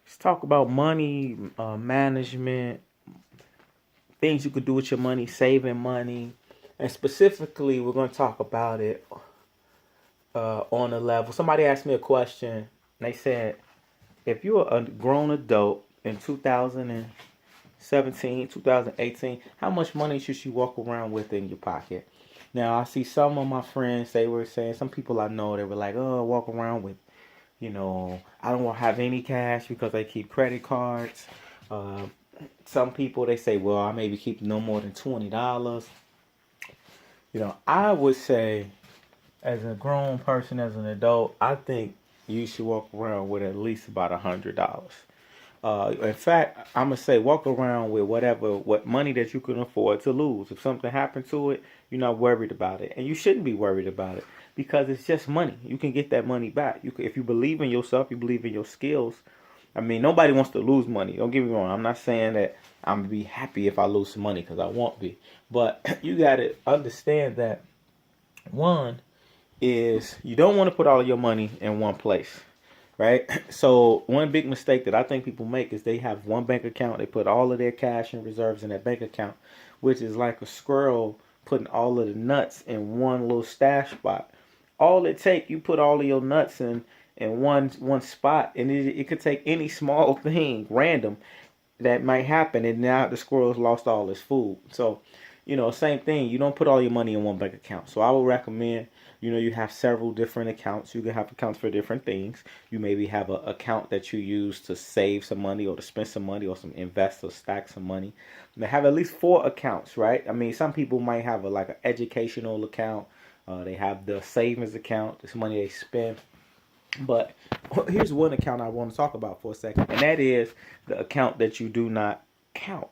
Let's talk about money management, things you could do with your money, saving money, and specifically, we're going to talk about it on a level. Somebody asked me a question. They said, if you're a grown adult in 2017, 2018, how much money should you walk around with in your pocket? Now, I see some of my friends, they were saying, some people I know, they were like, oh, walk around with, I don't want to have any cash because they keep credit cards. Uh, some people, they say, well, I maybe keep no more than $20. I would say, as a grown person, as an adult, I think you should walk around with at least about $100. In fact, I'm gonna say walk around with what money that you can afford to lose. If something happened to it, you're not worried about it, and you shouldn't be worried about it because it's just money. You can get that money back. If you believe in yourself, you believe in your skills. I mean, nobody wants to lose money. Don't get me wrong. I'm not saying that I'm gonna be happy if I lose some money because I won't be. But you gotta understand that one is you don't want to put all of your money in one place, right? So one big mistake that I think people make is they have one bank account. They put all of their cash and reserves in that bank account, which is like a squirrel putting all of the nuts in one little stash spot. All it take, you put all of your nuts in one spot, and it could take any small thing, random, that might happen, and now the squirrel's lost all his food. So, same thing. You don't put all your money in one bank account. So I would recommend, you have several different accounts. You can have accounts for different things. You maybe have an account that you use to save some money or to spend some money or some invest or stack some money. They have at least four accounts, right? I mean, some people might have like an educational account. They have the savings account. This money they spend. But here's one account I want to talk about for a second, and that is the account that you do not count.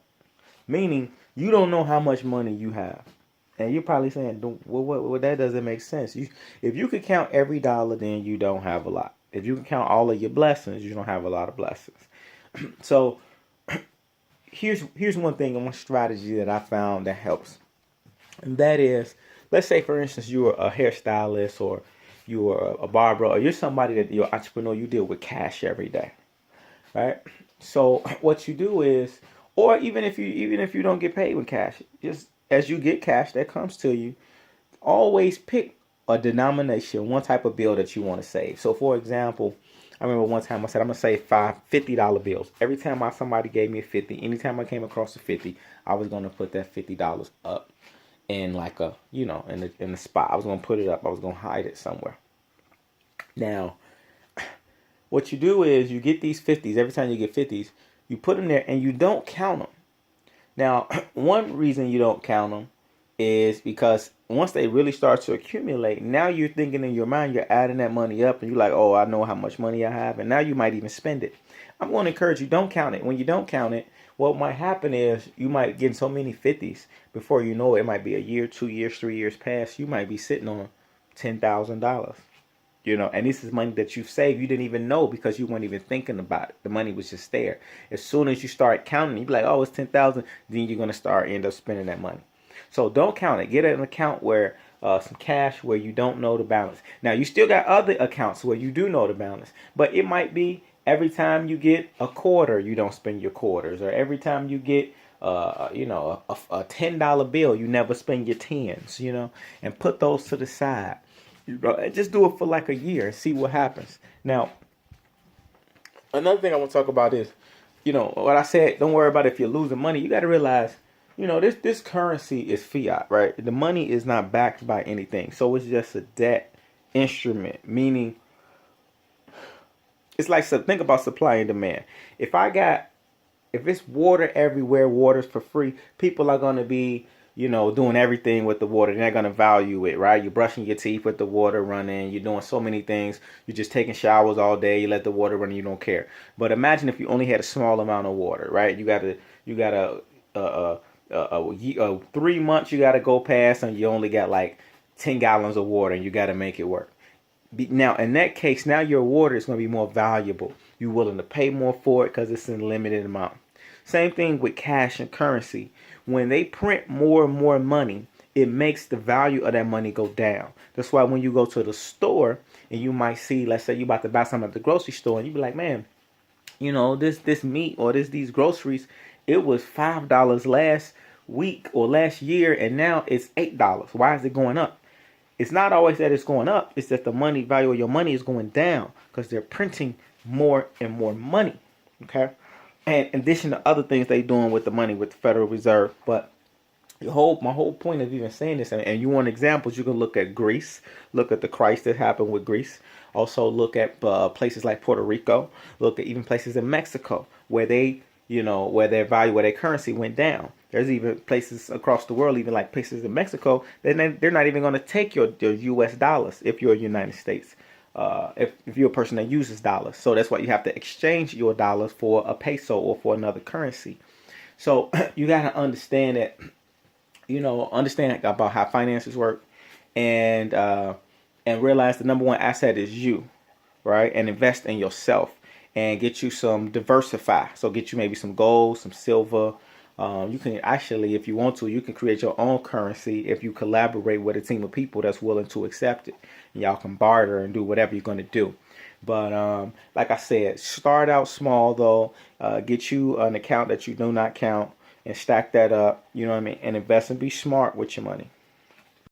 Meaning, you don't know how much money you have. And you're probably saying, well, that doesn't make sense. If you could count every dollar, then you don't have a lot. If you can count all of your blessings, you don't have a lot of blessings. So here's one thing and one strategy that I found that helps. And that is, let's say, for instance, you are a hairstylist or you are a barber or you're somebody that you're an entrepreneur, you deal with cash every day, right? So what you do is, or even if you don't get paid with cash, just as you get cash that comes to you, always pick a denomination, one type of bill that you want to save. So for example, I remember one time I said I'm gonna save $50 bills. Every time somebody gave me a 50, anytime I came across a 50, I was gonna put that $50 up in like a in the spot. I was gonna put it up. I was gonna hide it somewhere. Now, what you do is you get these 50s. Every time you get 50s, you put them there and you don't count them. Now, one reason you don't count them is because once they really start to accumulate, now you're thinking in your mind, you're adding that money up and you're like, oh, I know how much money I have. And now you might even spend it. I'm going to encourage you, don't count it. When you don't count it, what might happen is you might get so many 50s before you know it, it might be a year, 2 years, 3 years past. You might be sitting on $10,000. And this is money that you saved. You didn't even know because you weren't even thinking about it. The money was just there. As soon as you start counting, you be like, oh, it's 10,000. Then you're gonna end up spending that money. So don't count it. Get an account where some cash where you don't know the balance. Now you still got other accounts where you do know the balance, but it might be every time you get a quarter, you don't spend your quarters, or every time you get a $10 bill, you never spend your tens. And put those to the side. Just do it for like a year and see what happens. Now, another thing I want to talk about is, what I said, don't worry about if you're losing money. You got to realize, this currency is fiat, right? The money is not backed by anything. So it's just a debt instrument, meaning it's like, so think about supply and demand. If it's water everywhere, water's for free, people are going to be doing everything with the water. They're not going to value it, right? You're brushing your teeth with the water running. You're doing so many things. You're just taking showers all day. You let the water run and you don't care. But imagine if you only had a small amount of water, right? You got a 3 months you got to go past and you only got like 10 gallons of water and you got to make it work. Now, in that case, now your water is going to be more valuable. You're willing to pay more for it because it's in a limited amount. Same thing with cash and currency. When they print more and more money, it makes the value of that money go down. That's why when you go to the store and you might see, let's say you're about to buy something at the grocery store and you be like, man, this meat or these groceries, it was $5 last week or last year, and now it's $8. Why is it going up? It's not always that it's going up. It's that the money value of your money is going down because they're printing more and more money. Okay. And in addition to other things they doing with the money with the Federal Reserve. But my whole point of even saying this, and you want examples, you can look at Greece, look at the crisis that happened with Greece. Also look at places like Puerto Rico, look at even places in Mexico where where their value, where their currency went down. There's even places across the world, even like places in Mexico, they're not even going to take your U.S. dollars if you're a United States. If you're a person that uses dollars. So that's why you have to exchange your dollars for a peso or for another currency. So you got to understand that, understand about how finances work, and realize the number one asset is you, right? And invest in yourself and get you some diversify. So get you maybe some gold, some silver. You can actually, if you want to, you can create your own currency if you collaborate with a team of people that's willing to accept it. And y'all can barter and do whatever you're going to do. But like I said, start out small though. Get you an account that you do not count and stack that up. You know what I mean? And invest and be smart with your money.